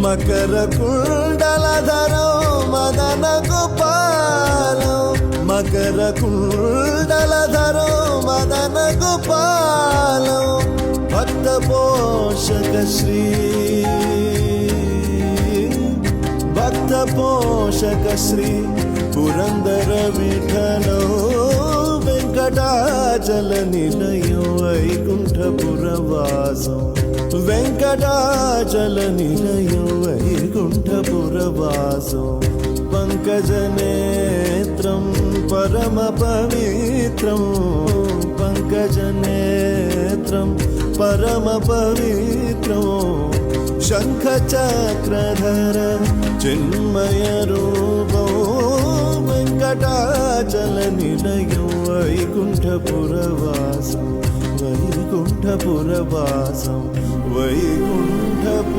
మకర కుండలధరో మదన గోపాలో మకర కుండలధరో మదన గోపాలో భక్త పోషక శ్రీ భక్త పోషక శ్రీ పురందర విఠలో వెంకటాచల నిలయం వైకుంఠపురవాసం వెంకటాచల నిలయం వైకుంఠపురవాసం పంకజనేత్రం పరమ పవిత్రం పంకజనేత్రం పరమ పవిత్రం శంఖచక్రధర చిన్మయ రూపం వెంకటాచల నిలయం వైకుంఠపురవాసం వైకుంఠపురవాసం వైకుంఠపు